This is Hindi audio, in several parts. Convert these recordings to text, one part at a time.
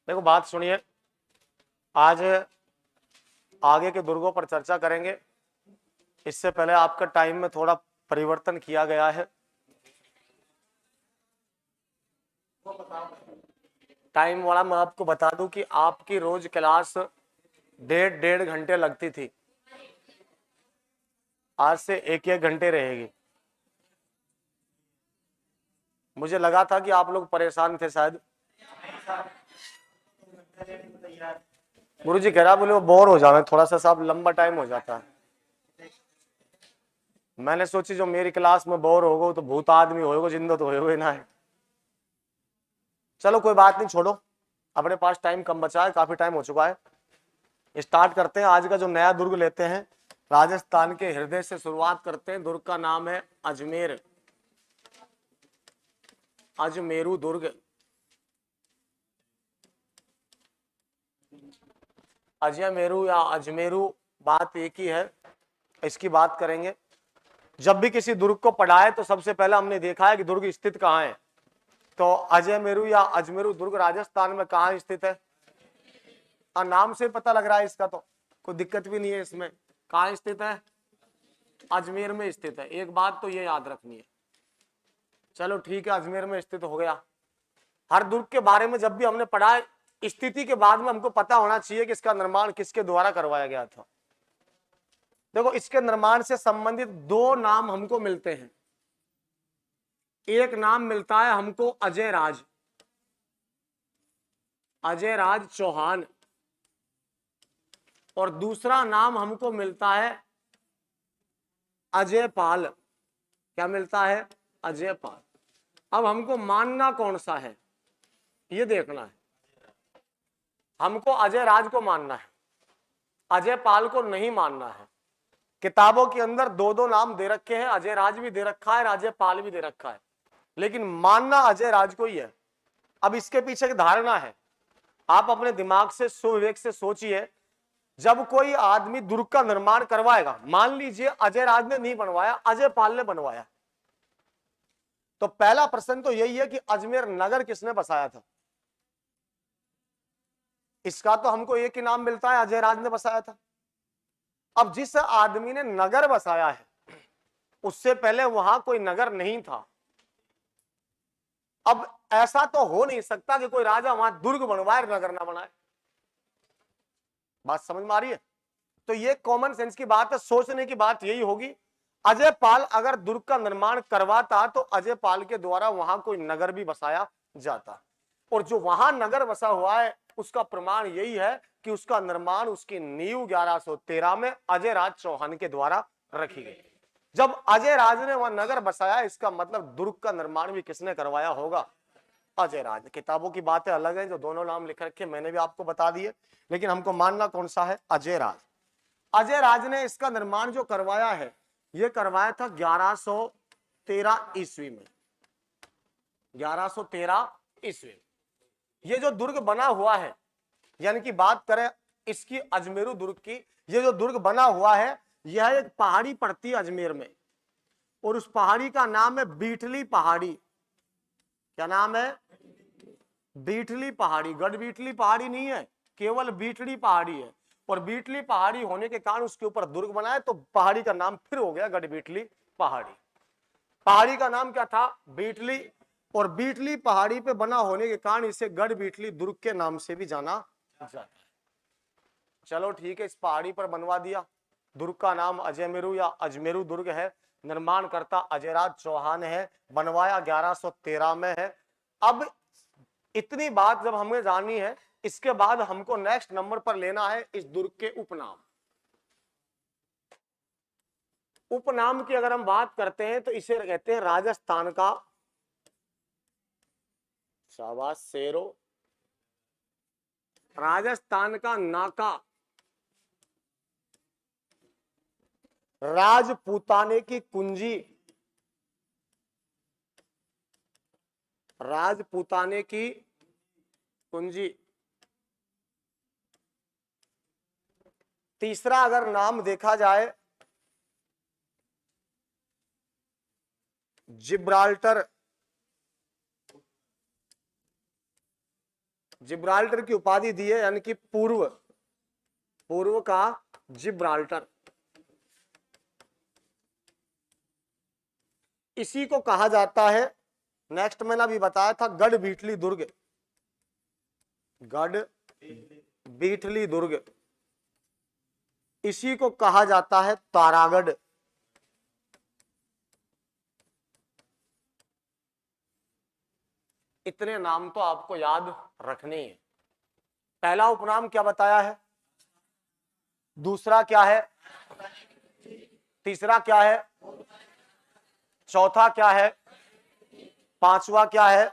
देखो बात सुनिए, आज आगे के दुर्गों पर चर्चा करेंगे। इससे पहले आपका टाइम में थोड़ा परिवर्तन किया गया है। टाइम वाला मैं आपको बता दूं कि आपकी रोज क्लास डेढ़ घंटे लगती थी, आज से एक घंटे रहेगी। मुझे लगा था कि आप लोग परेशान थे शायद। गुरुजी कह रहा बोले वो बोर हो जावे, थोड़ा सा साहब लंबा टाइम हो जाता है। मैंने सोची जो मेरी क्लास में बोर होगो तो भूत आदमी होएगो, जिंदा तो होएगो ना है। चलो कोई बात नहीं, छोड़ो, अपने पास टाइम कम बचा है, काफी टाइम हो चुका है। स्टार्ट करते हैं। आज का जो नया दुर्ग लेते हैं, राजस्थान के हृदय से शुरुआत करते हैं। दुर्ग का नाम है अजमेर, अजमेरू दुर्ग। अजमेरू या अजमेरू बात एक ही है, इसकी बात करेंगे। जब भी किसी दुर्ग को पढ़ाए तो सबसे पहले हमने देखा है कि दुर्ग स्थित कहाँ है। तो अजमेरू या अजमेरू दुर्ग राजस्थान में कहाँ स्थित है? नाम से पता लग रहा है इसका, तो कोई दिक्कत भी नहीं है इसमें। कहाँ स्थित है? अजमेर में स्थित है। एक बात तो ये याद रखनी है। चलो ठीक है, अजमेर में स्थित हो गया। हर दुर्ग के बारे में जब भी हमने पढ़ा है, स्थिति के बाद में हमको पता होना चाहिए कि इसका निर्माण किसके द्वारा करवाया गया था। देखो, इसके निर्माण से संबंधित दो नाम हमको मिलते हैं। एक नाम मिलता है हमको अजय राज, अजय राज चौहान, और दूसरा नाम हमको मिलता है अजय पाल। क्या मिलता है? अजय पाल। अब हमको मानना कौन सा है ये देखना है। हमको अजय राज को मानना है, अजय पाल को नहीं मानना है। किताबों के अंदर दो दो नाम दे रखे हैं, अजय राज भी दे रखा है, अजय पाल भी दे रखा है, लेकिन मानना अजय राज को ही है। अब इसके पीछे की धारणा है, आप अपने दिमाग से सुविवेक से सोचिए। जब कोई आदमी दुर्ग का निर्माण करवाएगा, मान लीजिए अजय राज ने नहीं बनवाया, अजय पाल ने बनवाया, तो पहला प्रश्न तो यही है कि अजमेर नगर किसने बसाया था? इसका तो हमको एक ही नाम मिलता है, अजय राज ने बसाया था। अब जिस आदमी ने नगर बसाया है, उससे पहले वहां कोई नगर नहीं था। अब ऐसा तो हो नहीं सकता कि कोई राजा वहां दुर्ग बनवाए नगर ना बनाए। बात समझ में आ रही है? तो ये कॉमन सेंस की बात है, सोचने की बात यही होगी। अजय पाल अगर दुर्ग का निर्माण करवाता तो अजय पाल के द्वारा वहां कोई नगर भी बसाया जाता, और जो वहां नगर बसा हुआ है उसका प्रमाण यही है कि उसका निर्माण, उसकी नींव 1113 में अजय राज चौहान के द्वारा रखी गई। जब अजय राज ने वहां नगर बसाया, इसका मतलब दुर्ग का निर्माण भी किसने करवाया होगा? अजय राज। किताबों की बातें अलग है, जो दोनों नाम लिख रखे मैंने भी आपको बता दिए, लेकिन हमको मानना कौन सा है? अजय राज। अजय राज ने इसका निर्माण जो करवाया है, यह करवाया था 1113 ईस्वी में। 1113 ईस्वी। ये जो दुर्ग बना हुआ है, यानी कि बात करें इसकी अजमेरू दुर्ग की, ये जो दुर्ग बना हुआ है, यह एक पहाड़ी पड़ती है अजमेर में, और उस पहाड़ी का नाम है बीठली पहाड़ी। क्या नाम है? बीठली पहाड़ी। गढ़ बीठली पहाड़ी नहीं है, केवल बीठली पहाड़ी है। और बीठली पहाड़ी होने के कारण उसके ऊपर दुर्ग बना है, तो पहाड़ी का नाम फिर हो गया गढ़ बीठली पहाड़ी। पहाड़ी का नाम क्या था? बीठली। और बीठली पहाड़ी पे बना होने के कारण इसे गढ़ बीठली दुर्ग के नाम से भी जाना जाता है। चलो ठीक है, इस पहाड़ी पर बनवा दिया। दुर्ग का नाम अजमेरू या अजमेरू दुर्ग है। निर्माणकर्ता अजयराज चौहान है। बनवाया 1113 में है। अब इतनी बात जब हमें जानी है, इसके बाद हमको नेक्स्ट नंबर पर लेना है इस दुर्ग के उपनाम। उपनाम की अगर हम बात करते हैं तो इसे कहते हैं राजस्थान का, शाबाश शेरो, राजस्थान का नाका, राजपूताने की कुंजी, राजपूताने की कुंजी। तीसरा अगर नाम देखा जाए, जिब्राल्टर, जिब्राल्टर की उपाधि दी है, यानी कि पूर्व, पूर्व का जिब्राल्टर। इसी को कहा जाता है, नेक्स्ट मैंने अभी बताया था, गढ़ बीटली दुर्ग, गढ़ बीटली दुर्ग, इसी को कहा जाता है तारागढ़। इतने नाम तो आपको याद रखने हैं। पहला उपनाम क्या बताया है, दूसरा क्या है, तीसरा क्या है, चौथा क्या है, पांचवा क्या है,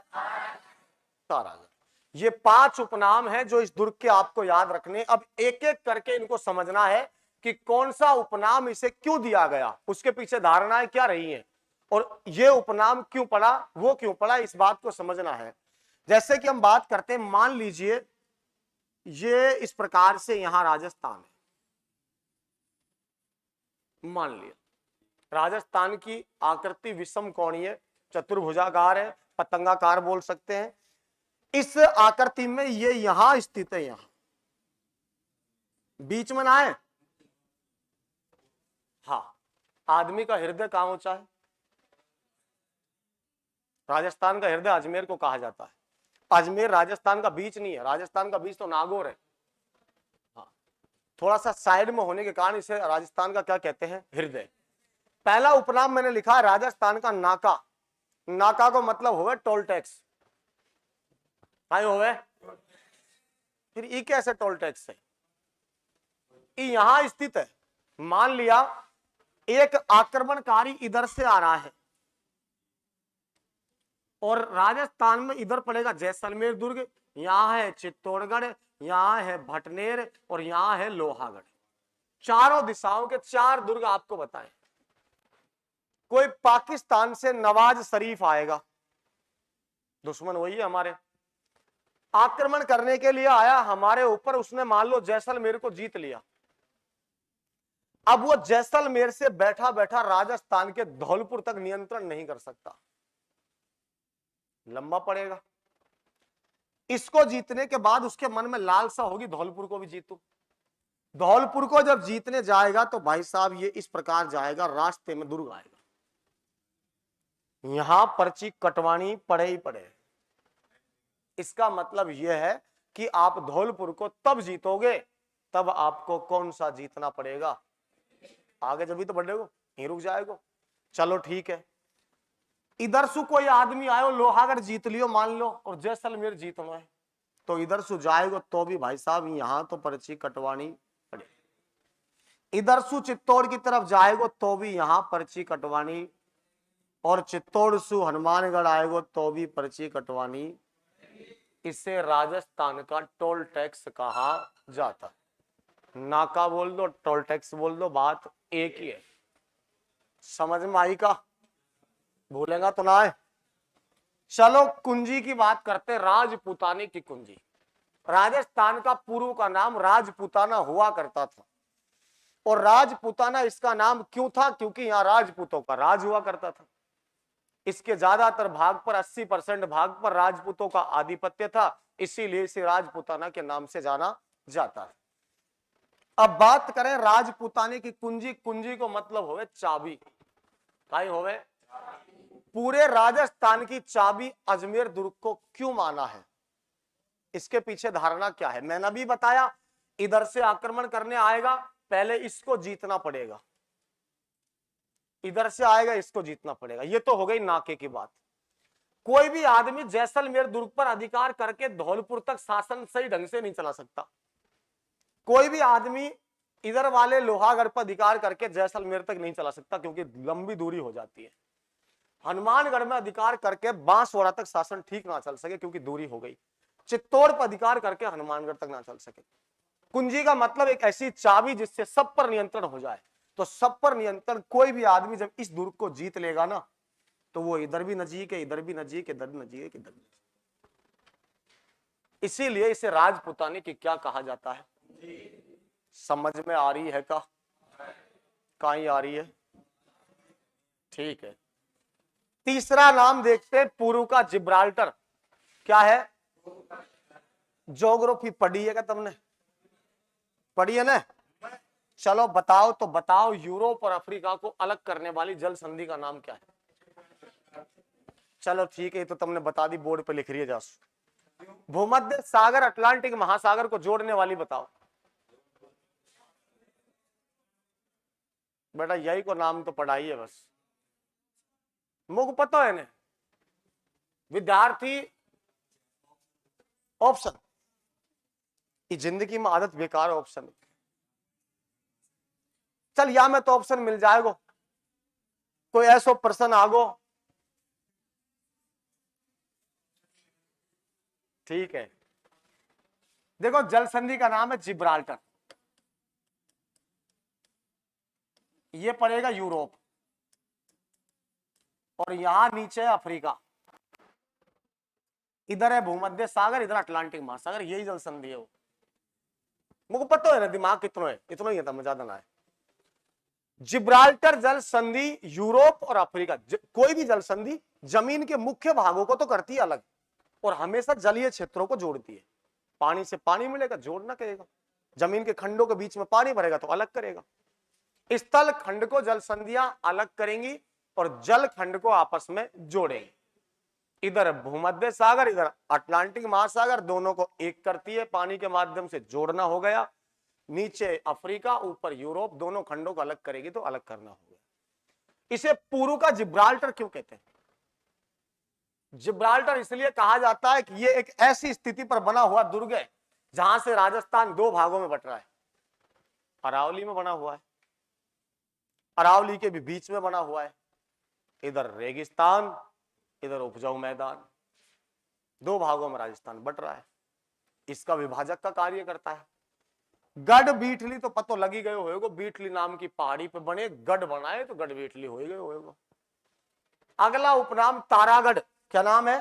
तारागढ़। ये 5 उपनाम है जो इस दुर्ग के आपको याद रखने। अब एक एक करके इनको समझना है कि कौन सा उपनाम इसे क्यों दिया गया, उसके पीछे धारणाएं क्या रही हैं, और ये उपनाम क्यों पड़ा, वो क्यों पड़ा, इस बात को समझना है। जैसे कि हम बात करते हैं, मान लीजिए ये इस प्रकार से यहां राजस्थान है, मान लिया राजस्थान की आकृति विषम कोणीय चतुर्भुजाकार है, पतंगाकार बोल सकते हैं। इस आकृति में ये यहां स्थित है, यहां बीच में ना है। हाँ, आदमी का हृदय कहां ऊंचा है, राजस्थान का हृदय अजमेर को कहा जाता है। अजमेर राजस्थान का बीच नहीं है, राजस्थान का बीच तो नागौर है। हाँ, थोड़ा सा साइड में होने के कारण इसे राजस्थान का क्या कहते हैं, हृदय। पहला उपनाम मैंने लिखा है राजस्थान का नाका। नाका को मतलब होवे टोल टैक्स, आई होवे। फिर ई कैसे टोल टैक्स है, ई यहां स्थित है। मान लिया एक आक्रमणकारी इधर से आ रहा है, और राजस्थान में इधर पड़ेगा जैसलमेर दुर्ग, यहां है चित्तौड़गढ़, यहां है भटनेर, और यहां है लोहागढ़। चारों दिशाओं के 4 दुर्ग आपको बताएं। कोई पाकिस्तान से नवाज शरीफ आएगा, दुश्मन वही है हमारे, आक्रमण करने के लिए आया हमारे ऊपर, उसने मान लो जैसलमेर को जीत लिया। अब वो जैसलमेर से बैठा बैठा राजस्थान के धौलपुर तक नियंत्रण नहीं कर सकता, लंबा पड़ेगा। इसको जीतने के बाद उसके मन में लालसा होगी धौलपुर को भी जीतूं। धौलपुर को जब जीतने जाएगा तो भाई साहब ये इस प्रकार जाएगा, रास्ते में दुर्ग आएगा, यहां पर्ची कटवानी पड़े ही पड़े। इसका मतलब यह है कि आप धौलपुर को तब जीतोगे तब आपको कौन सा जीतना पड़ेगा, आगे जब भी तो बढ़ेगा, यहीं रुक जाएगा। चलो ठीक है, इधर से कोई आदमी आयो, लोहागढ़ जीत लियो मान लो, और जैसलमेर जीतना है, तो इधर से जाएगा तो भी भाई साहब यहां तो पर्ची कटवानी पड़ेगी। इधर से चित्तौड़ की तरफ जाएगा तो भी यहां पर्ची कटवानी, और चित्तौड़ से हनुमानगढ़ आएगा तो भी पर्ची कटवानी। इसे राजस्थान का टोल टैक्स कहा जाता है। नाका बोल दो, टोल टैक्स बोल दो, बात एक ही है। समझ में आई का, भूलेगा तो ना है। चलो कुंजी की बात करते, राजपूताने की कुंजी। राजस्थान का पूर्व का नाम राजपूताना हुआ करता था, और राजपूताना इसका नाम क्यों था, क्योंकि यहां राजपूतों का राज हुआ करता था। इसके ज्यादातर भाग पर 80% भाग पर राजपूतों का आधिपत्य था, इसीलिए इसे राजपूताना के नाम से जाना जाता है। अब बात करें राजपूताने की कुंजी। कुंजी को मतलब होवे चाबी, काई होवे, पूरे राजस्थान की चाबी अजमेर दुर्ग को क्यों माना है, इसके पीछे धारणा क्या है। मैंने भी बताया, इधर से आक्रमण करने आएगा, पहले इसको जीतना पड़ेगा, इधर से आएगा इसको जीतना पड़ेगा। ये तो हो गई नाके की बात। कोई भी आदमी जैसलमेर दुर्ग पर अधिकार करके धौलपुर तक शासन सही ढंग से नहीं चला सकता। कोई भी आदमी इधर वाले लोहागढ़ पर अधिकार करके जैसलमेर तक नहीं चला सकता, क्योंकि लंबी दूरी हो जाती है। हनुमानगढ़ में अधिकार करके बांसवाड़ा तक शासन ठीक ना चल सके, क्योंकि दूरी हो गई। चित्तौड़ पर अधिकार करके हनुमानगढ़ तक ना चल सके। कुंजी का मतलब एक ऐसी चाबी जिससे सब पर नियंत्रण हो जाए। तो सब पर नियंत्रण, कोई भी आदमी जब इस दुर्ग को जीत लेगा ना, तो वो इधर भी नजीक है, इधर भी नजीक, इधर भी नजीक, इधर भी। इसीलिए इसे राजपूताने की क्या कहा जाता है, समझ में आ रही है का, कहीं आ रही है, ठीक है। तीसरा नाम देखते हैं, पूर्व का जिब्राल्टर। क्या है, ज्योग्राफी पढ़ी है क्या तुमने? पढ़ी है ना? चलो बताओ तो बताओ, यूरोप और अफ्रीका को अलग करने वाली जल संधि का नाम क्या है? चलो ठीक है, तो तुमने बता दी, बोर्ड पे लिख रही है जासू। भूमध्य सागर अटलांटिक महासागर को जोड़ने वाली बताओ बेटा, यही को नाम तो पढ़ाई है बस, मुझको पता है ना। विद्यार्थी ऑप्शन, ये जिंदगी में आदत बेकार ऑप्शन। चल या में तो ऑप्शन मिल जाएगा, कोई ऐसा प्रश्न आगो। ठीक है, देखो जल संधि का नाम है जिब्राल्टर, ये पड़ेगा यूरोप, और यहां नीचे है अफ्रीका, इधर है भूमध्य सागर, इधर अटलांटिक महासागर, यही जल संधि है वो। मुझे पता है ना, दिमाग कितना है, इतना ही है, तब ज्यादा ना है। जिब्राल्टर जल संधि यूरोप और अफ्रीका, कोई भी जल संधि जमीन के मुख्य भागों को तो करती है अलग, और हमेशा जलीय क्षेत्रों को जोड़ती है। पानी से पानी मिलेगा, जोड़ना करेगा, जमीन के खंडों के बीच में पानी भरेगा तो अलग करेगा। स्थल खंड को जल संधियां अलग करेंगी और जल खंड को आपस में जोड़ेंगी। इधर भूमध्य सागर, इधर अटलांटिक महासागर, दोनों को एक करती है, पानी के माध्यम से जोड़ना हो गया। नीचे अफ्रीका, ऊपर यूरोप, दोनों खंडों को अलग करेगी तो अलग करना हो गया। इसे पूर्व का जिब्राल्टर क्यों कहते हैं? जिब्राल्टर इसलिए कहा जाता है कि यह एक ऐसी स्थिति पर बना हुआ दुर्ग है जहां से राजस्थान दो भागों में बट रहा है। अरावली में बना हुआ है, अरावली के भी बीच में बना हुआ है, इधर रेगिस्तान, इधर उपजाऊ मैदान, दो भागों में राजस्थान बट रहा है। इसका विभाजक का कार्य करता है। गढ़ बीठली तो पतो लगी गए होएगो, बीठली नाम की पहाड़ी पे बने गढ़ बनाए तो गढ़ बीठली हो गए होएगो। अगला उपनाम तारागढ़, क्या नाम है?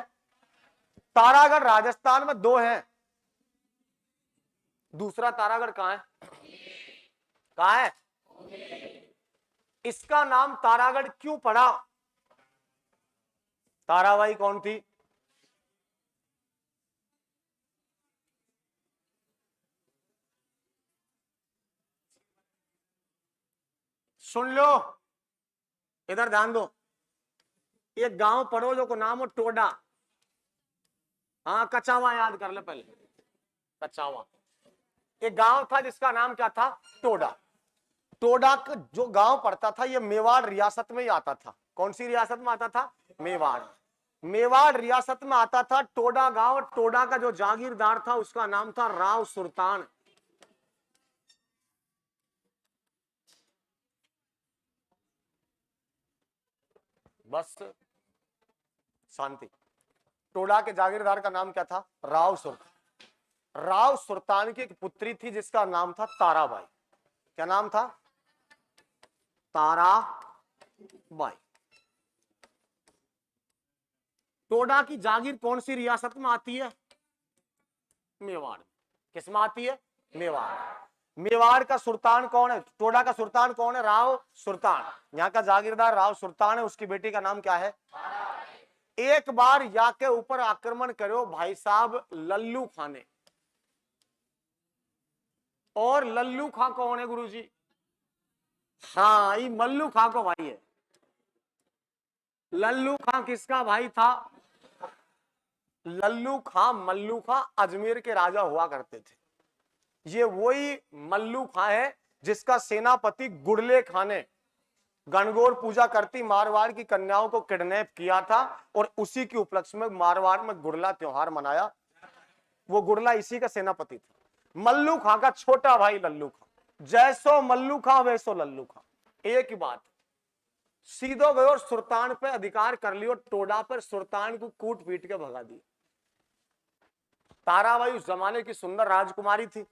तारागढ़ राजस्थान में दो हैं, दूसरा तारागढ़ कहां है? कहां है? इसका नाम तारागढ़ क्यों पड़ा? ताराबाई कौन थी? सुन लो, इधर ध्यान दो, एक गांव पड़ोजो को नाम हो टोडा। हाँ, कचावा याद कर ले पहले, कचावा एक गांव था जिसका नाम क्या था? टोडा। टोडा का जो गांव पड़ता था ये मेवाड़ रियासत में ही आता था। कौन सी रियासत में आता था? मेवाड़। मेवाड़ रियासत में आता था टोडा गांव। टोडा का जो जागीरदार था उसका नाम था राव सुल्तान। बस शांति। टोडा के जागीरदार का नाम क्या था? राव सुल्तान। राव सुल्तान की एक पुत्री थी जिसका नाम था ताराबाई। क्या नाम था? ताराबाई। टोडा की जागीर कौन सी रियासत में आती है? मेवाड़। किस में आती है? मेवाड़। मेवाड़ का सुल्तान कौन है? टोडा का सुल्तान कौन है? राव सुल्तान। यहाँ का जागीरदार राव सुल्तान है, उसकी बेटी का नाम क्या है? एक बार या के ऊपर आक्रमण करो भाई साहब लल्लू खां ने। और लल्लू खां कौन है गुरुजी? हाँ, ये मल्लू खां को भाई है। लल्लू खां किसका भाई था? लल्लू खां मल्लू खां अजमेर के राजा हुआ करते थे। ये वही मल्लू खां है जिसका सेनापति गुड़ले खां ने गणगौर पूजा करती मारवाड़ की कन्याओं को किडनैप किया था, और उसी के उपलक्ष्य में मारवाड़ में गुड़ला त्योहार मनाया। वो गुड़ला इसी का सेनापति था। मल्लू खां का छोटा भाई लल्लू खां। जैसो मल्लू खां वैसो लल्लू खां, एक ही बात। सीधो गए और सुल्तान पे अधिकार कर लियो, टोडा पर सुल्तान को कूट पीट के भगा दिया। ताराबाई उस जमाने की सुंदर राजकुमारी थी।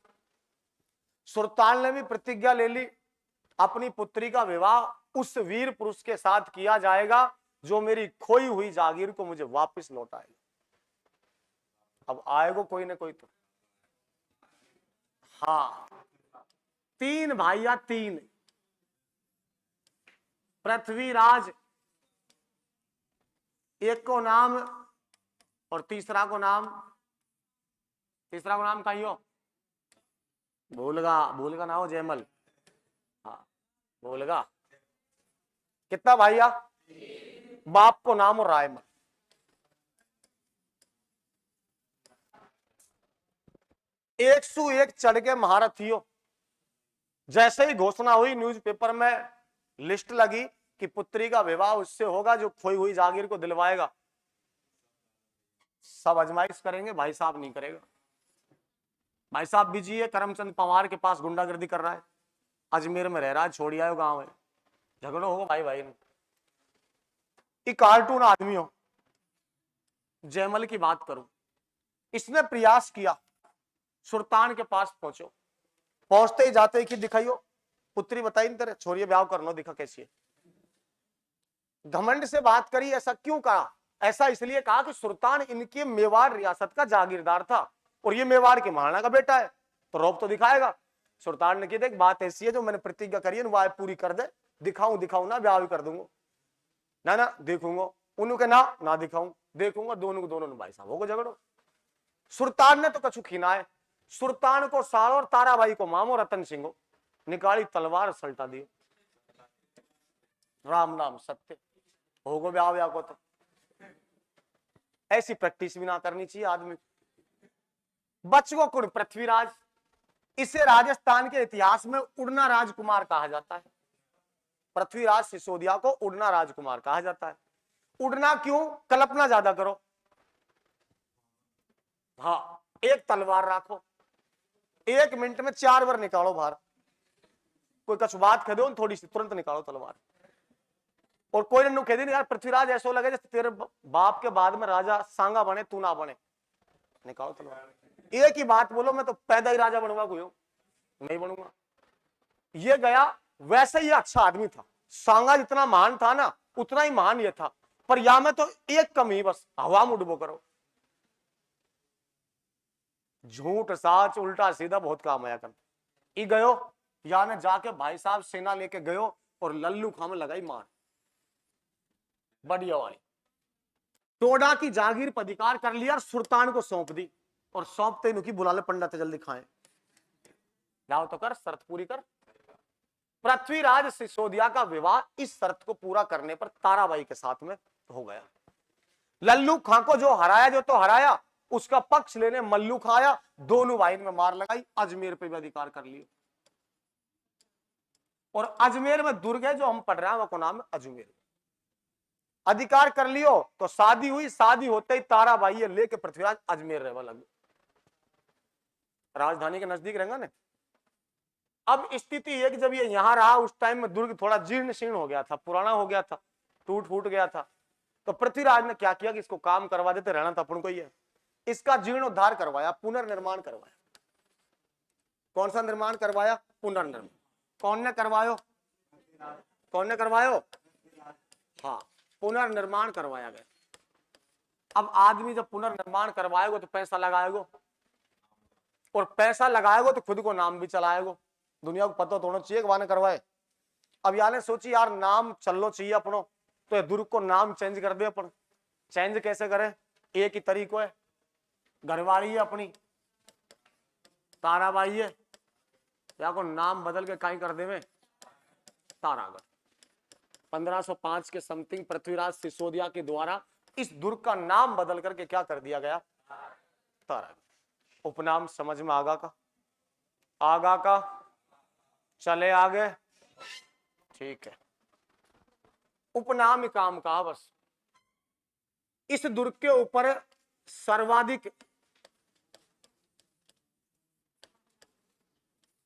सुल्तान ने भी प्रतिज्ञा ले ली, अपनी पुत्री का विवाह उस वीर पुरुष के साथ किया जाएगा जो मेरी खोई हुई जागीर को मुझे वापस लौटाएगा। अब आएगा कोई ना कोई तो। हाँ, तीन भाइया, तीन। पृथ्वीराज एक को नाम, और तीसरा को नाम तीसरा को नाम कही हो, भूलगा ना हो जयमल। हाँ भूलगा। कितना भाइया? बाप को नाम हो रायमल। एक सु एक चढ़ के महारथियों। जैसे ही घोषणा हुई न्यूज़पेपर में लिस्ट लगी कि पुत्री का विवाह उससे होगा जो खोई हुई जागीर को दिलवाएगा, सब अजमाइश करेंगे, भाई साहब नहीं करेगा। भाई साहब बिजी है, करमचंद पवार के पास गुंडागर्दी कर रहा है, अजमेर में रह रहा है, छोड़ी आयो गांव है, झगड़ो होगा भाई भाई ने। कार्टून आदमी हो। जयमल की बात करूं, इसने प्रयास किया, सुल्तान के पास पहुंचो, पहुंचते ही जाते ही कि दिखाइयो पुत्री बताई तेरे छोरिए ब्याह करनो, दिखा कैसी है। घमंड से बात करी। ऐसा क्यों कहा? ऐसा इसलिए कहा कि सुल्तान इनके मेवाड़ रियासत का जागीरदार था और ये मेवाड़ के महाराणा का बेटा है, तो रौब तो दिखाएगा। सुल्तान ने कहा देख बात ऐसी है, जो मैंने प्रतिज्ञा करी है वो पूरी कर दे, दिखाऊं ना ब्याह भी कर दूंगा। ना देखूंगा, उन्होंने ना दिखाऊं, देखूंगा, दोनों को दोनों भाई साहब होगा झगड़ो। सुल्तान ने तो कछु खीना है, सुल्तान को साल और ताराबाई को मामो रतन सिंह निकाली तलवार सल्टा दी। राम नाम सत्य होगो ब्याह को। तो ऐसी प्रैक्टिस भी ना करनी चाहिए आदमी। बचगो कुण पृथ्वीराज, इसे राजस्थान के इतिहास में उड़ना राजकुमार कहा जाता है। पृथ्वीराज सिसोदिया को उड़ना राजकुमार कहा जाता है। उड़ना क्यों? कल्पना ज्यादा करो। हाँ, एक तलवार रखो, 1 मिनट में 4 बार निकालो बाहर। कोई कछु बात कह दो थोड़ी सी, तुरंत निकालो तलवार। और कोई ने कह दी यार पृथ्वीराज ऐसा लगे जैसे तेरे बाप के बाद में राजा सांगा बने, तू ना बने, निकालो तलवार। एक ही बात बोलो, मैं तो पैदा ही राजा बनूंगा, कोई नहीं बनूंगा। ये गया, वैसे ही अच्छा आदमी था। सांगा जितना महान था ना, उतना ही महान ये था, पर या में तो एक कमी, बस हवा में उड़बो करो। झूठ साच उल्टा सीधा बहुत काम आया कर। ई गयो, या ने जाके भाई साहब सेना लेके गयो और लल्लू खां में लगाई मार, बढ़िया वाली। टोडा की जागीर पर अधिकार कर लिया, सुल्तान को सौंप दी, और सौंपते ही बुला ले पंडित जल्दी खाए, जाओ तो कर, शर्त पूरी कर। पृथ्वीराज सिसोदिया का विवाह इस शर्त को पूरा करने पर ताराबाई के साथ में हो गया। लल्लू खां को जो हराया, जो तो हराया, उसका पक्ष लेने मल्लू खां आया, दोनों भाई में मार लगाई, अजमेर पे भी अधिकार कर लिया। और अजमेर में दुर्ग है जो हम पढ़ रहे हैं, वो नाम है अजमेर। अधिकार कर लियो तो शादी हुई, शादी होते ही ताराबाई लेके पृथ्वीराज अजमेर रहने लगे, राजधानी के नजदीक रहेंगे ना। अब स्थिति है कि जब ये यहां रहा, उस टाइम में दुर्ग थोड़ा जीर्ण शीर्ण हो गया था, पुराना हो गया था, टूट फूट गया था। तो पृथ्वीराज ने क्या किया कि इसको काम करवा देते, रहना था अपन को ही है। इसका जीर्णोद्धार करवाया, पुनर्निर्माण करवाया। कौन सा निर्माण करवाया? पुनर्निर्माण। कौन ने करवायो? कौन ने करवायो? हाँ, पुनर्निर्माण करवाया गया। अब आदमी जब पुनर्निर्माण करवाएगा तो पैसा लगाएगा, और पैसा लगाएगा तो खुद को नाम भी चलाएगा। दुनिया को पता तो होना चाहिए कि वाने करवाए। अब याने सोची यार नाम चलना चाहिए अपनो, तो दुर्ग को नाम चेंज कर दे अपन। चेंज कैसे करें? एक ही तरीको है, घरवाली है अपनी ताराबाई है, या को नाम बदल के कहीं कर देवे तारागढ़। 1505 के समथिंग पृथ्वीराज सिसोदिया के द्वारा इस दुर्ग का नाम बदल करके क्या कर दिया गया? तारागढ़। उपनाम समझ में आगा का? आगा का? चले आगे, ठीक है। उपनाम काम का बस। इस दुर्ग के ऊपर सर्वाधिक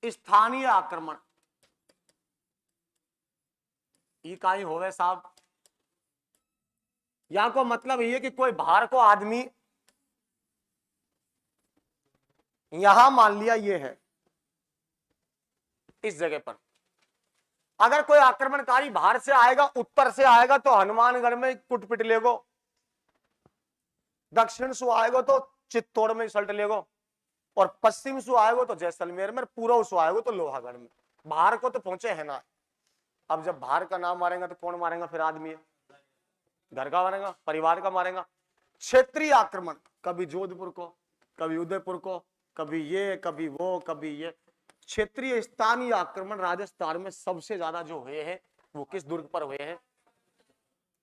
स्थानीय आक्रमण इकाई होवे साहब। यहां को मतलब ये कि कोई बाहर को आदमी, यहां मान लिया ये है इस जगह पर, अगर कोई आक्रमणकारी बाहर से आएगा, उत्तर से आएगा तो हनुमानगढ़ में कुटपिट लेगो, दक्षिण से आएगा तो चित्तौड़ में सल्ट लेगो, और पश्चिम से आएगा तो जैसलमेर में, पूर्व से आएगा तो लोहागढ़ में। बाहर को तो पहुंचे है ना। अब जब बाहर का नाम मारेगा तो कौन मारेगा फिर? आदमी है, घर का मारेगा, परिवार का मारेगा। क्षेत्रीय आक्रमण, कभी जोधपुर को, कभी उदयपुर को, कभी ये कभी वो कभी ये। क्षेत्रीय स्थानीय आक्रमण राजस्थान में सबसे ज्यादा जो हुए हैं वो किस दुर्ग पर हुए हैं?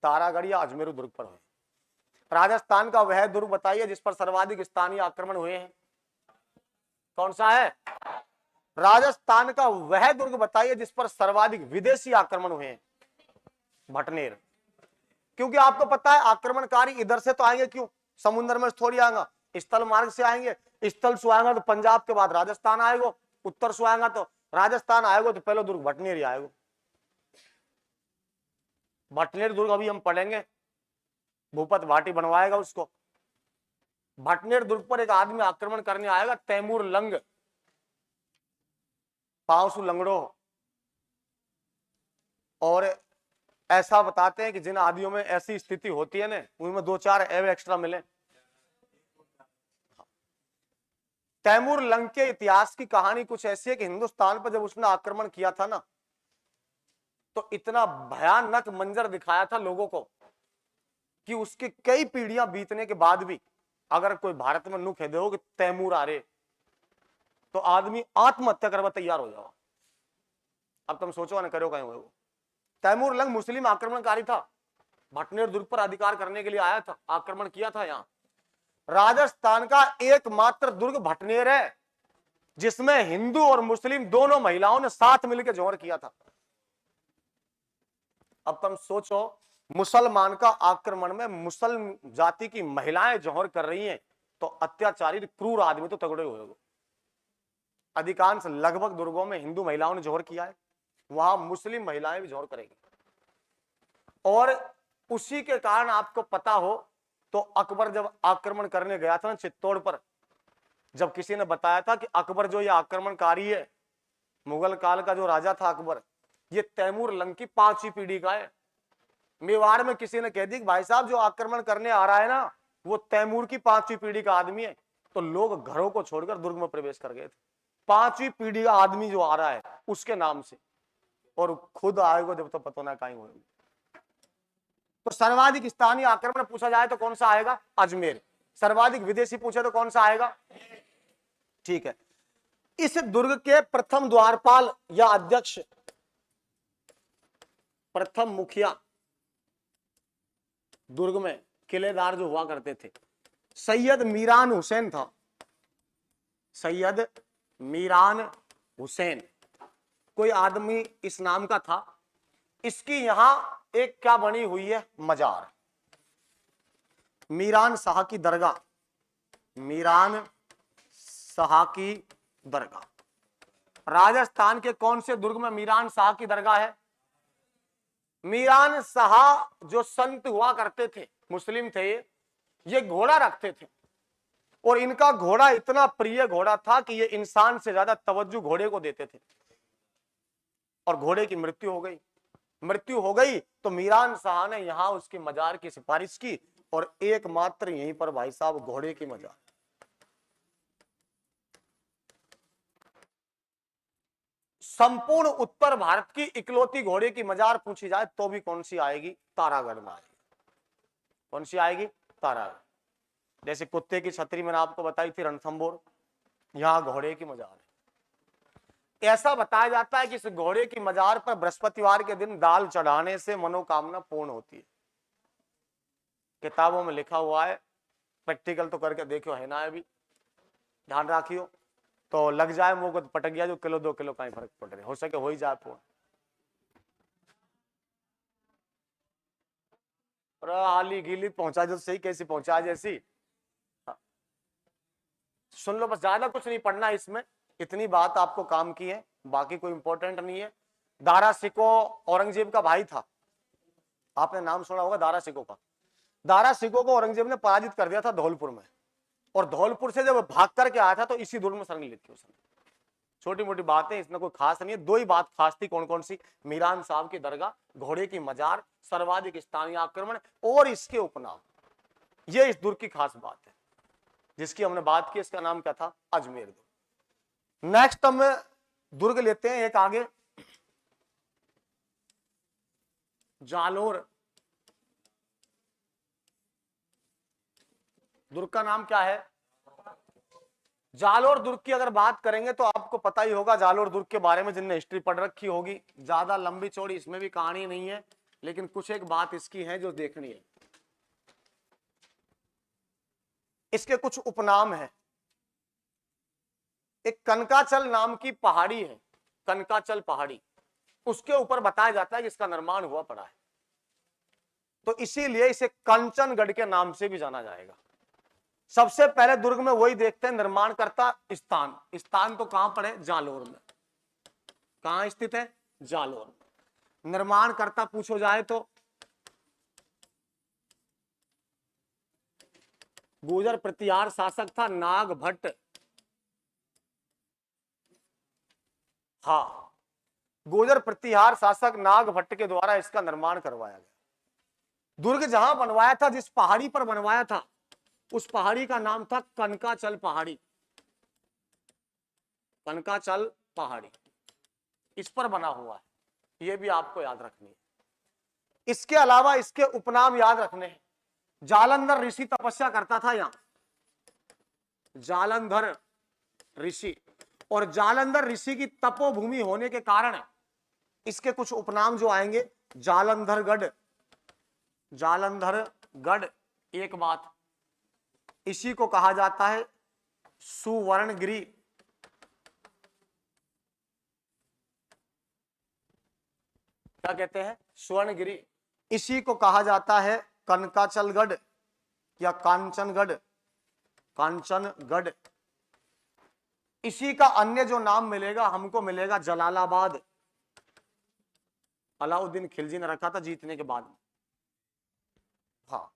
तारागढ़ या अजमेर दुर्ग पर हुए। राजस्थान का वह दुर्ग बताइए जिस पर सर्वाधिक स्थानीय आक्रमण हुए हैं, कौन सा है? राजस्थान का वह दुर्ग बताइए जिस पर सर्वाधिक विदेशी आक्रमण हुए हैं, भटनेर। क्योंकि आपको पता है आक्रमणकारी इधर से तो आएंगे, क्यों? समुद्र में थोड़ी आएगा, स्थल मार्ग से आएंगे। स्थल से आएगा तो पंजाब के बाद राजस्थान आएगा, उत्तर से आएगा तो राजस्थान आएगा, तो पहले दुर्ग भटनेर ही आएगा। भटनेर दुर्ग अभी हम पढ़ेंगे, भूपत भाटी बनवाएगा उसको। भटनेर दुर्ग पर एक आदमी आक्रमण करने आएगा, तैमूर लंग, पावसु लंगड़ो। और ऐसा बताते हैं कि जिन आदियों में ऐसी स्थिति होती है ना, उनमें 2-4 एव एक्स्ट्रा मिले। तैमूर लंग के इतिहास की कहानी कुछ ऐसी है कि हिंदुस्तान पर जब उसने आक्रमण किया था ना, तो इतना भयानक मंजर दिखाया था लोगों को कि उसके कई पीढ़ियां बीतने के बाद भी अगर कोई भारत में नु कह दो कि तैमूर आ रहे, तो आदमी आत्महत्या करवा तैयार हो जाओ। अब तुम सोचो ना, करो कहीं वो। तैमूर लंग मुस्लिम आक्रमणकारी था, भटनेर दुर्ग पर अधिकार करने के लिए आया था, आक्रमण किया था। यहां राजस्थान का एकमात्र दुर्ग भटनेर है जिसमें हिंदू और मुस्लिम दोनों महिलाओं ने साथ मिलकर जौहर किया था। अब तुम सोचो, मुसलमान का आक्रमण में मुसलमान जाति की महिलाएं जौहर कर रही हैं, तो अत्याचारी क्रूर आदमी तो तगड़े हुए। अधिकांश लगभग दुर्गों में हिंदू महिलाओं ने जौहर किया है, वहां मुस्लिम महिलाएं भी जौहर करेंगी। और उसी के कारण आपको पता हो तो अकबर जब आक्रमण करने गया था ना चित्तौड़ पर, जब किसी ने बताया था कि अकबर जो ये आक्रमणकारी है, मुगल काल का जो राजा था अकबर, ये तैमूर लंग की 5वीं पीढ़ी का है। मेवाड़ में किसी ने कह दी कि भाई साहब जो आक्रमण करने आ रहा है ना, वो तैमूर की 5वीं पीढ़ी का आदमी है, तो लोग घरों को छोड़कर दुर्ग में प्रवेश कर गए थे। 5वीं पीढ़ी का आदमी जो आ रहा है उसके नाम से, और खुद आएगा जब तो पता ना कहीं होगी। तो सर्वाधिक स्थानीय आक्रमण पूछा जाए तो कौन सा आएगा? अजमेर। सर्वाधिक विदेशी पूछे तो कौन सा आएगा? ठीक है। इस दुर्ग के प्रथम द्वारपाल या अध्यक्ष, प्रथम मुखिया दुर्ग में किलेदार जो हुआ करते थे, सैयद मीरान हुसैन था। सैयद मीरान हुसैन कोई आदमी इस नाम का था। इसकी यहां एक क्या बनी हुई है? मजार। मीरान शाह की दरगाह, मीरान शाह की दरगाह। राजस्थान के कौन से दुर्ग में मीरान शाह की दरगाह है? मीरान शाह जो संत हुआ करते थे, मुस्लिम थे, ये घोड़ा रखते थे, और इनका घोड़ा इतना प्रिय घोड़ा था कि ये इंसान से ज्यादा तवज्जो घोड़े को देते थे। और घोड़े की मृत्यु हो गई। मृत्यु हो गई तो मीरान शाह ने यहां उसकी मजार की सिफारिश की, और एकमात्र यहीं पर भाई साहब घोड़े की मजार। संपूर्ण उत्तर भारत की इकलौती घोड़े की मजार पूछी जाए तो भी कौन सी आएगी? तारागढ़ में आएगी। कौन सी आएगी? तारागढ़। जैसे कुत्ते की छतरी मैंने आपको बताई थी रणथंभौर, यहां घोड़े की मजार है। ऐसा बताया जाता है कि इस घोड़े की मजार पर बृहस्पतिवार के दिन दाल चढ़ाने से मनोकामना पूर्ण होती है। किताबों में लिखा हुआ है, प्रैक्टिकल तो करके देखियो है ना, अभी ध्यान रखियो। तो लग जाए मुंह को पटक गया जो किलो 2 किलो का ही फर्क पड़ रहा है, हो सके हो ही जाए पूर्ण। और हाली गीली पहुंचा जो सही, कैसी पहुंचा जैसी। हाँ। सुन लो बस, ज्यादा कुछ नहीं पढ़ना इसमें, इतनी बात आपको काम की है, बाकी कोई इंपॉर्टेंट नहीं है। दारा सिको औरंगजेब का भाई था, आपने नाम सुना होगा दारा सिको का। दारा सिको को औरंगजेब ने पराजित कर दिया था धौलपुर में, और धौलपुर से जब भाग करके आया था तो इसी दुर्ग में शरण ली थी उसने। छोटी मोटी बातें, इसमें कोई खास नहीं है। 2 ही बात खास थी, कौन कौन सी? मीरान साहब की दरगाह, घोड़े की मजार, सर्वाधिक स्थानीय आक्रमण, और इसके उपनाम। ये इस दुर्ग की खास बात है जिसकी हमने बात की। इसका नाम क्या था? अजमेर दुर्ग। नेक्स्ट हम दुर्ग लेते हैं एक आगे, जालोर। दुर्ग का नाम क्या है? जालोर दुर्ग की अगर बात करेंगे तो आपको पता ही होगा जालोर दुर्ग के बारे में, जिनने हिस्ट्री पढ़ रखी होगी। ज्यादा लंबी चौड़ी इसमें भी कहानी नहीं है, लेकिन कुछ एक बात इसकी है जो देखनी है। इसके कुछ उपनाम हैं। एक कनकाचल नाम की पहाड़ी है, कनकाचल पहाड़ी, उसके ऊपर बताया जाता है कि इसका निर्माण हुआ पड़ा है, तो इसीलिए इसे कंचनगढ़ के नाम से भी जाना जाएगा। सबसे पहले दुर्ग में वही देखते हैं निर्माणकर्ता स्थान। स्थान तो कहां पर है? जालोर में। कहां स्थित है? जालोर में। निर्माणकर्ता पूछो जाए तो गुर्जर प्रतिहार शासक था नाग भट्ट। हाँ, गुर्जर प्रतिहार शासक नाग भट्ट के द्वारा इसका निर्माण करवाया गया। दुर्ग जहां बनवाया था, जिस पहाड़ी पर बनवाया था, उस पहाड़ी का नाम था कनकाचल पहाड़ी। कनकाचल पहाड़ी इस पर बना हुआ है, यह भी आपको याद रखनी है। इसके अलावा इसके उपनाम याद रखने हैं। जालंधर ऋषि तपस्या करता था यहां, जालंधर ऋषि, और जालंधर ऋषि की तपोभूमि होने के कारण इसके कुछ उपनाम जो आएंगे, जालंधरगढ़, जालंधरगढ़। एक बात, इसी को कहा जाता है सुवर्णगिरी। क्या कहते हैं? सुवर्णगिरी। इसी को कहा जाता है कनकाचलगढ़ या कांचनगढ़, कांचनगढ़। इसी का अन्य जो नाम मिलेगा हमको, मिलेगा जलालाबाद। अलाउद्दीन खिलजी ने रखा था जीतने के बाद। हाँ,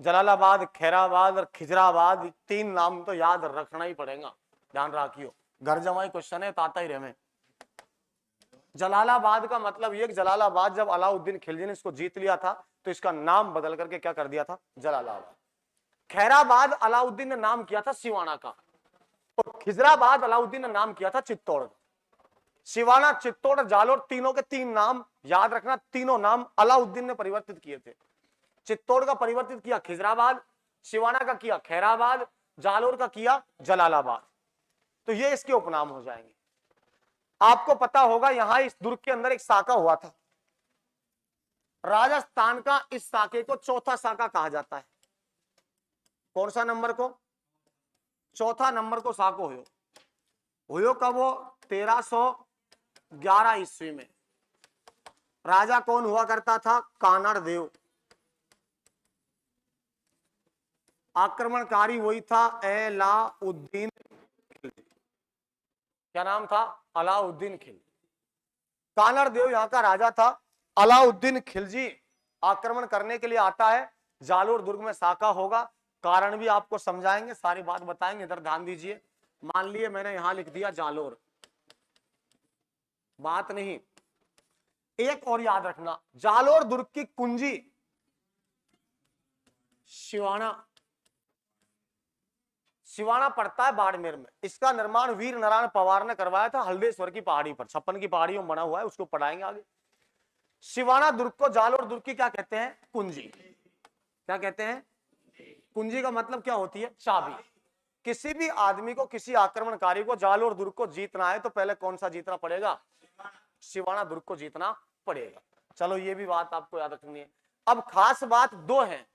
जलालाबाद, खैराबाद और खिजराबाद, तीन नाम तो याद रखना ही पड़ेगा, ध्यान रखियो। घर जमाई क्वेश्चन है, ताता ही रहे। जलालाबाद का मतलब ये, जलालाबाद जब अलाउद्दीन खिलजी ने इसको जीत लिया था तो इसका नाम बदल करके क्या कर दिया था? जलालाबाद। खैराबाद अलाउद्दीन ने नाम किया था सिवाना का, और खिजराबाद अलाउद्दीन ने नाम किया था चित्तौड़। सिवाना, चित्तौड़, जालोर, तीनों के तीन नाम याद रखना। तीनों नाम अलाउद्दीन ने परिवर्तित किए थे। चित्तौड़ का परिवर्तित किया खिजराबाद, सिवाना का किया खैराबाद, जालोर का किया जलालाबाद। तो ये इसके उपनाम हो जाएंगे। आपको पता होगा यहां इस दुर्ग के अंदर एक साका हुआ था राजस्थान का। इस साके को चौथा साका कहा जाता है। कौन सा नंबर को? चौथा नंबर को साको हुयो कब? वो 1311 ईस्वी में। राजा कौन हुआ करता था? कानड़ देव। आक्रमणकारी वही था अलाउद्दीन खिलजी। क्या नाम था? अलाउद्दीन खिलजी। कानड़ देव यहां का राजा था। अलाउद्दीन खिलजी आक्रमण करने के लिए आता है। जालोर दुर्ग में साका होगा, कारण भी आपको समझाएंगे, सारी बात बताएंगे। इधर ध्यान दीजिए। मान लिए मैंने यहां लिख दिया जालोर, बात नहीं। एक और याद रखना, जालोर दुर्ग की कुंजी सिवाना, सिवाना पड़ता है बाड़मेर में। इसका निर्माण वीर नारायण पवार ने करवाया था हल्देश्वर की पहाड़ी पर, 56 की पहाड़ियों में बना हुआ है, उसको पढ़ाएंगे आगे। सिवाना दुर्ग को जालोर दुर्ग की क्या कहते हैं? कुंजी। क्या कहते हैं? कुंजी का मतलब क्या होती है? चाबी। किसी भी आदमी को, किसी आक्रमणकारी को जालोर दुर्ग को जीतना है तो पहले कौन सा जीतना पड़ेगा? सिवाना दुर्ग को जीतना पड़ेगा। चलो ये भी बात आपको याद रखनी है। अब खास बात दो है।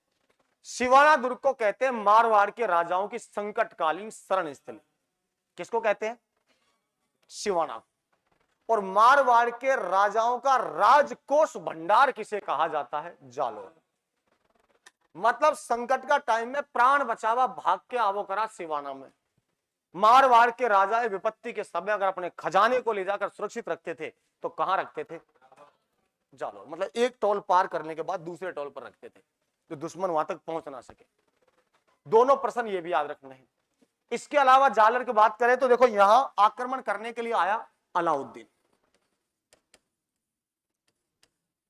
सिवाना दुर्ग को कहते हैं मारवाड़ के राजाओं की संकटकालीन शरण स्थली। किसको कहते हैं? सिवाना। और मारवाड़ के राजाओं का राजकोष भंडार किसे कहा जाता है? जालोर। मतलब संकट का टाइम में प्राण बचावा भाग के आवो करा सिवाना में। मारवाड़ के राजा विपत्ति के समय अगर अपने खजाने को ले जाकर सुरक्षित रखते थे तो कहां रखते थे? जालोर। मतलब एक टोल पार करने के बाद दूसरे टोल पर रखते थे, तो दुश्मन वहां तक पहुंच ना सके। दोनों प्रश्न ये भी याद रखने हैं। इसके अलावा जालोर की बात करें तो देखो, यहां आक्रमण करने के लिए आया अलाउद्दीन।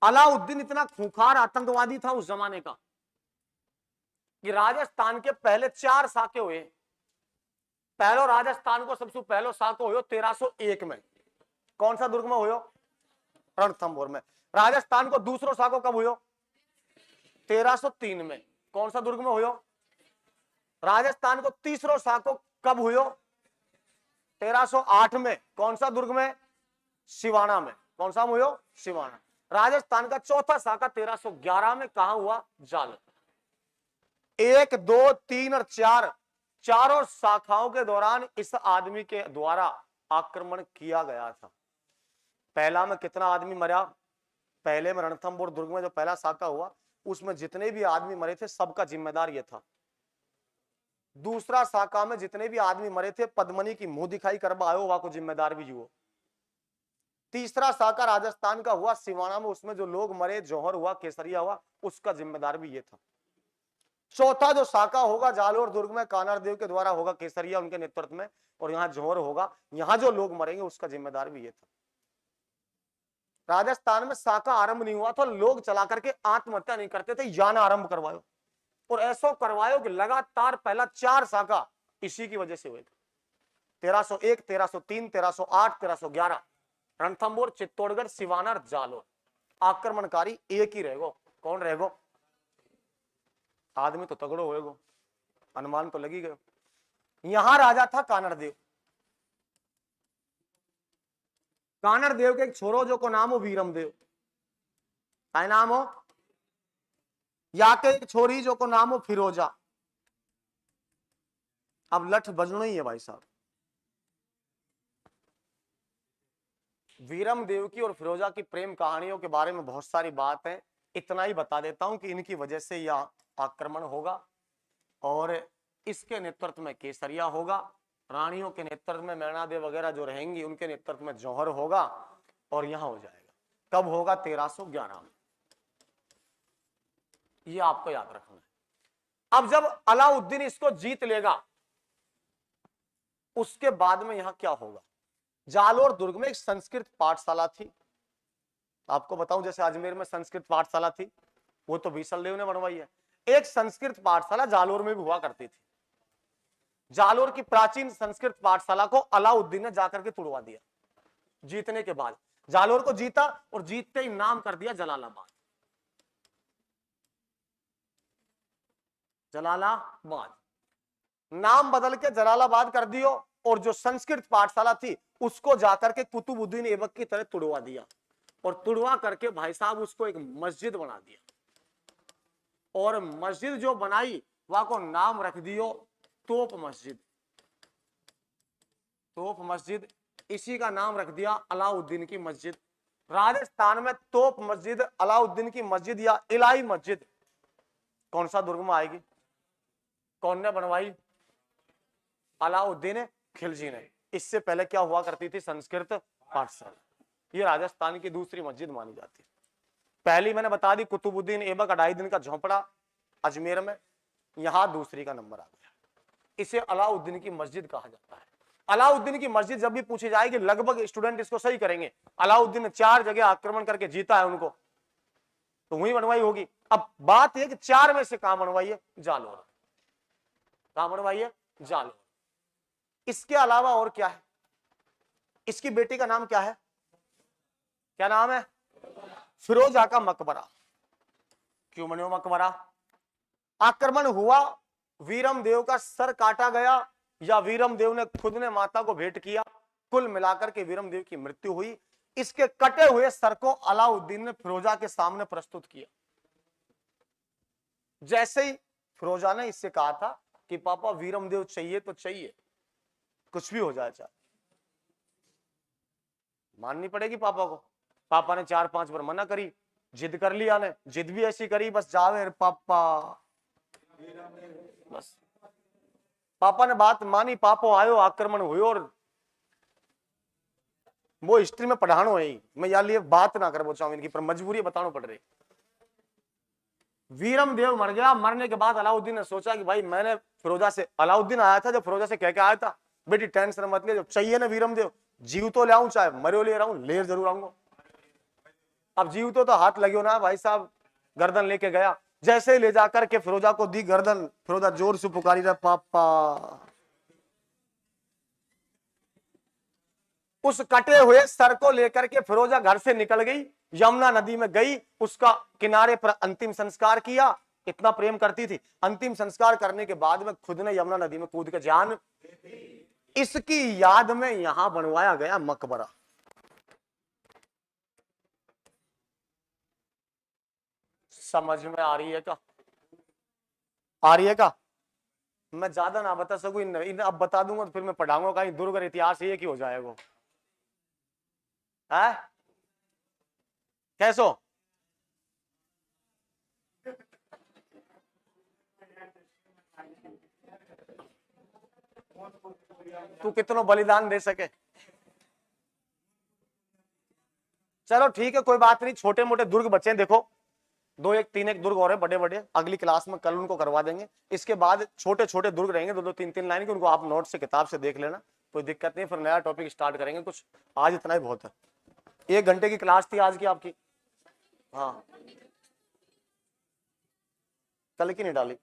अलाउद्दीन इतना खूंखार आतंकवादी था उस जमाने का कि राजस्थान के पहले 4 साके हुए। पहलो राजस्थान को सबसे पहलो साको हुयो 1301 में। कौन सा दुर्ग में हुयो? रणथंभौर में। राजस्थान को दूसरो साको कब हुयो? 1303 में। कौन सा दुर्ग में हुयो? राजस्थान को तीसरो साको कब हुयो? 1308 में कौन सा दुर्ग में? सिवाना में। कौन सा हुआ? सिवाना। राजस्थान का चौथा शाखा 1311 में कहा हुआ? जालोर। 1, 2, 3 और 4 चारों शाखाओं के दौरान इस आदमी के द्वारा आक्रमण किया गया था। पहला में कितना आदमी मरा? पहले में रणथंभौर दुर्ग में जो पहला शाखा हुआ उसमें जितने भी आदमी मरे थे सबका जिम्मेदार यह था। दूसरा शाखा में जितने भी आदमी मरे थे पद्मनी की मुंह दिखाई करवा आयो वहां को जिम्मेदार भी जुओ। तीसरा शाखा राजस्थान का हुआ सिवाना में, उसमें जो लोग मरे, जौहर हुआ, केसरिया हुआ, उसका जिम्मेदार भी ये था। चौथा जो शाखा होगा जालोर दुर्ग में कानर देव के द्वारा होगा, केसरिया उनके नेतृत्व में, और यहाँ जौहर होगा, यहाँ जो लोग मरेंगे उसका जिम्मेदार भी ये था। राजस्थान में शाखा आरंभ नहीं हुआ तो लोग चला करके आत्महत्या नहीं करते थे, यान आरंभ करवायो, और ऐसा करवायो कि लगातार पहला 4 शाखा इसी की वजह से हुए थे। 1301, 1303, 1308, 1311 रणथंभौर, चित्तौड़गढ़, सिवाना, जालोर। आक्रमणकारी एक ही रहेगो। कौन रहेगो? आदमी तो तगड़ो होएगो, अनुमान तो लगी गयो। यहां राजा था कानर देव। कानर देव के एक छोरो जो को नाम हो वीरम देव। क्या नाम हो? या के एक छोरी जो को नाम हो फिरोजा। अब लठ बजनो ही है भाई साहब। वीरम देव की और फिरोजा की प्रेम कहानियों के बारे में बहुत सारी बात है, इतना ही बता देता हूं कि इनकी वजह से यह आक्रमण होगा, और इसके नेतृत्व में केसरिया होगा, रानियों के नेतृत्व में मैनादेव वगैरह जो रहेंगी उनके नेतृत्व में जौहर होगा, और यहां हो जाएगा। कब होगा? 1311 में। ये आपको याद रखना है। अब जब अलाउद्दीन इसको जीत लेगा उसके बाद में यहां क्या होगा? जालोर दुर्ग में एक संस्कृत पाठशाला थी। आपको बताऊं जैसे अजमेर में संस्कृत पाठशाला थी, वो तो बीसल देव ने बनवाई है। एक संस्कृत पाठशाला जालोर में भी हुआ करती थी। जालोर की प्राचीन संस्कृत पाठशाला को अलाउद्दीन ने जाकर के तुड़वा दिया। जीतने के बाद जालोर को जीता और जीतते ही नाम कर दिया जलालाबाद। जलालाबाद नाम बदल के जलालाबाद कर दियो, और जो संस्कृत पाठशाला थी उसको जाकर के कुतुबुद्दीन ऐबक की तरह तुड़वा दिया, और तुड़वा करके भाई साहब उसको एक मस्जिद बना दिया, और मस्जिद जो बनाई वहां को नाम रख दियो तोप मस्जिद। तोप मस्जिद, इसी का नाम रख दिया अलाउद्दीन की मस्जिद। राजस्थान में तोप मस्जिद, अलाउद्दीन की मस्जिद या इलाही मस्जिद कौन सा दुर्ग में आएगी? कौन ने बनवाई? अलाउद्दीन खिलजी ने। इससे पहले क्या हुआ करती थी? संस्कृत पाठशाला। ये राजस्थान की दूसरी मस्जिद मानी जाती है। पहली मैंने बता दी कुतुबुद्दीन ऐबक 2.5 दिन का झोंपड़ा अजमेर में, यहां दूसरी का नंबर आ गया। इसे अलाउद्दीन की मस्जिद कहा जाता है। अलाउद्दीन की मस्जिद जब भी पूछी जाएगी लगभग स्टूडेंट इसको सही करेंगे। अलाउद्दीन ने 4 जगह आक्रमण करके जीता है उनको, तो वही बनवाई होगी। अब बात यह कि 4 में से कहां बनवाई है? जालोर। कहां बनवाई है? जालोर। इसके अलावा और क्या है? इसकी बेटी का नाम क्या है? क्या नाम है? फिरोजा का मकबरा। क्यों बने मकबरा? आक्रमण हुआ, वीरम देव का सर काटा गया, या वीरम देव ने खुद ने माता को भेंट किया, कुल मिलाकर के वीरम देव की मृत्यु हुई। इसके कटे हुए सर को अलाउद्दीन ने फिरोजा के सामने प्रस्तुत किया। जैसे ही फिरोजा ने इससे कहा था कि पापा वीरम देव चाहिए तो चाहिए, कुछ भी हो जाए चाहे, माननी पड़ेगी पापा को। पापा ने 4-5 बार मना करी, जिद कर लिया ने, जिद भी ऐसी करी बस जावे पापा, बस पापा ने बात मानी। पापा आयो, आक्रमण हुई, और वो हिस्ट्री में पढ़ानो है। मैं यार लिए बात ना कर चाहूं इनकी, पर मजबूरी बताना पड़ रही। वीरम देव मर गया। मरने के बाद अलाउद्दीन ने सोचा कि भाई मैंने फिरोजा से, अलाउद्दीन आया था जब फिरोजा से कह के आया था बेटी टेंशन मत ले, जब चाहिए ना वीरम देव, जीव तो ले आऊं चाहे मरो ले रहा हूं, ले जरूर आऊंगा। अब जीव तो हाथ लगे ना भाई साहब, गर्दन लेके गया। जैसे ही ले जाकर के फिरोजा को दी गर्दन, फिरोजा जोर से पुकारी रहा पापा। उस कटे हुए सर को लेकर के फिरोजा घर से निकल गई, यमुना नदी में गई, उसका किनारे पर अंतिम संस्कार किया। इतना प्रेम करती थी। अंतिम संस्कार करने के बाद में खुद ने यमुना नदी में कूद के जान, इसकी याद में यहां बनवाया गया मकबरा। समझ में आ रही है क्या? आ रही है क्या? मैं ज्यादा ना बता सकूं, अब बता दूंगा तो फिर मैं पढ़ाऊंगा कहीं दुर्ग और इतिहास ये की हो जाएगा है कैसो। तू कितना बलिदान दे सके। चलो ठीक है, कोई बात नहीं, छोटे मोटे दुर्ग बचे हैं देखो, दो एक तीन एक दुर्ग और है बड़े बड़े, अगली क्लास में कल उनको करवा देंगे। इसके बाद छोटे छोटे दुर्ग रहेंगे, दो दो तीन तीन लाइन के, उनको आप नोट से किताब से देख लेना, कोई दिक्कत नहीं, फिर नया टॉपिक स्टार्ट करेंगे कुछ। आज इतना ही बहुत है, 1 घंटे की क्लास थी आज की आपकी। हाँ, कल की नहीं डाली।